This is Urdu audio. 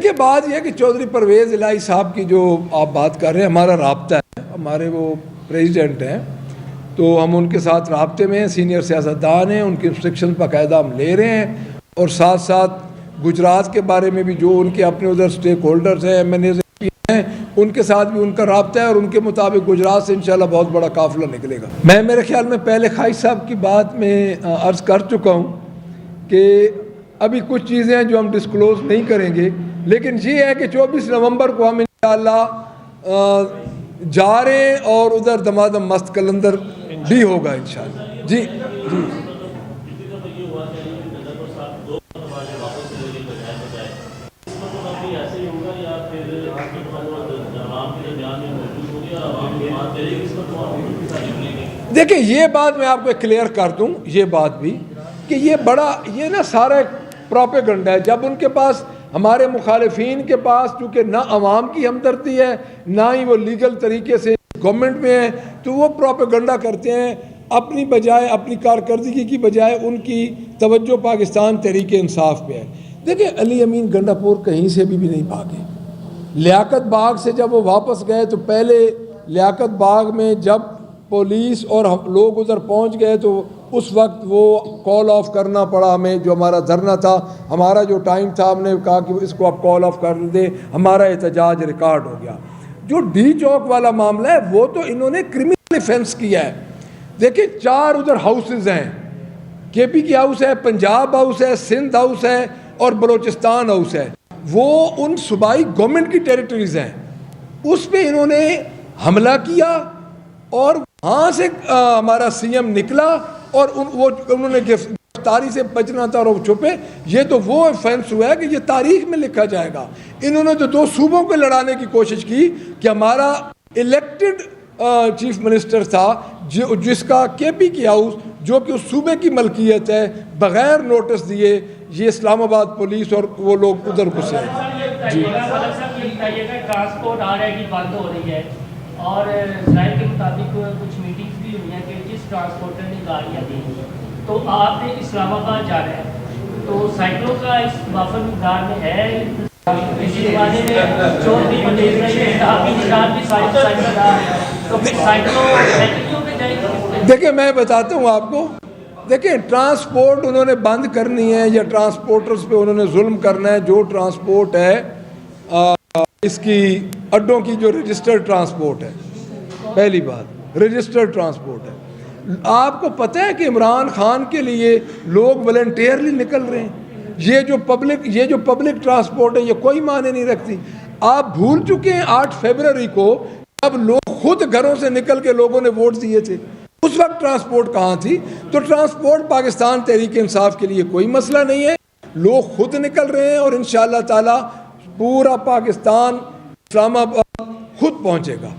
دیکھیے بات یہ ہے کہ چودھری پرویز الہی صاحب کی جو آپ بات کر رہے ہیں، ہمارا رابطہ ہے، ہمارے وہ پریزیڈنٹ ہیں، تو ہم ان کے ساتھ رابطے میں ہیں، سینئر سیاستدان ہیں، ان کی انسٹرکشن باقاعدہ ہم لے رہے ہیں، اور ساتھ ساتھ گجرات کے بارے میں بھی جو ان کے اپنے ادھر سٹیک ہولڈرز ہیں، ایم این ایز ہیں، ان کے ساتھ بھی ان کا رابطہ ہے، اور ان کے مطابق گجرات سے انشاءاللہ بہت بڑا قافلہ نکلے گا۔ میں میرے خیال میں پہلے خواجہ صاحب کی بات میں عرض کر چکا ہوں کہ ابھی کچھ چیزیں ہیں جو ہم ڈسکلوز نہیں کریں گے، لیکن یہ ہے کہ 24 نومبر کو ہم انشاءاللہ جا رہے ہیں، اور ادھر دمادم مست قلندر بھی ہوگا انشاءاللہ۔ جی جی دیکھیں یہ بات میں آپ کو کلیئر کر دوں، یہ بات بھی کہ یہ نا سارا ایک پروپیگنڈا ہے۔ جب ان کے پاس، ہمارے مخالفین کے پاس، چونکہ نہ عوام کی ہمدردی ہے، نہ ہی وہ لیگل طریقے سے گورنمنٹ میں ہیں، تو وہ پروپیگنڈا کرتے ہیں، اپنی بجائے، اپنی کارکردگی کی بجائے ان کی توجہ پاکستان تحریک انصاف پہ ہے۔ دیکھیں علی امین گنڈا پور کہیں سے بھی نہیں بھاگے۔ لیاقت باغ سے جب وہ واپس گئے تو پہلے لیاقت باغ میں جب پولیس اور ہم لوگ ادھر پہنچ گئے تو اس وقت وہ کال آف کرنا پڑا ہمیں، جو ہمارا دھرنا تھا، ہمارا جو ٹائم تھا، ہم نے کہا کہ اس کو آپ کال آف کر دیں، ہمارا احتجاج ریکارڈ ہو گیا۔ جو ڈی چوک والا معاملہ ہے وہ تو انہوں نے کرمنل افینس کیا ہے۔ دیکھیں 4 ادھر ہاؤسز ہیں، کے پی کی ہاؤس ہے، پنجاب ہاؤس ہے، سندھ ہاؤس ہے، اور بلوچستان ہاؤس ہے، وہ ان صوبائی گورنمنٹ کی ٹیریٹریز ہیں، اس پہ انہوں نے حملہ کیا، اور وہاں سے ہمارا سی ایم نکلا، اور انہوں نے گرفتاری سے بچنا تھا اور وہ چھپے۔ یہ تو وہ افینس ہوا ہے کہ یہ تاریخ میں لکھا جائے گا۔ انہوں نے تو 2 صوبوں کو لڑانے کی کوشش کی کہ ہمارا الیکٹڈ چیف منسٹر تھا، جس کا کے پی کی ہاؤس، جو کہ اس صوبے کی ملکیت ہے، بغیر نوٹس دیے یہ اسلام آباد پولیس اور وہ لوگ ادھر گھسے ہیں۔ جی ٹرانسپورٹ آ رہے کی بند ہو رہی ہے، اور ظاہر کے مطابق کچھ میٹنگز بھی ہوئی ہیں کہ جس ٹرانسپورٹر نے گاڑیاں دی تو آپ نے اسلام آباد جا رہے ہیں، تو سائیکلوں کا اس وافر مقدار میں ہے؟ اسی زمانے میں چودھری پرویز نے تحقیق نشان بھی سائیکل تھا، تو پھر سائیکلوں پہ جائیں گے؟ دیکھیں میں بتاتا ہوں آپ کو، دیکھیں ٹرانسپورٹ انہوں نے بند کرنی ہے یا ٹرانسپورٹرز پہ انہوں نے ظلم کرنا ہے، جو ٹرانسپورٹ ہے اس کی اڈوں کی جو رجسٹرڈ ٹرانسپورٹ ہے، پہلی بات رجسٹرڈ ٹرانسپورٹ ہے۔ آپ کو پتہ ہے کہ عمران خان کے لیے لوگ والنٹیئرلی نکل رہے ہیں۔ یہ جو پبلک ٹرانسپورٹ ہے یہ کوئی معنی نہیں رکھتی۔ آپ بھول چکے ہیں 8 فروری کو جب لوگ خود گھروں سے نکل کے لوگوں نے ووٹ دیے تھے، اس وقت ٹرانسپورٹ کہاں تھی؟ تو ٹرانسپورٹ پاکستان تحریک انصاف کے لیے کوئی مسئلہ نہیں ہے، لوگ خود نکل رہے ہیں، اور انشاءاللہ تعالی پورا پاکستان اسلام آباد خود پہنچے گا۔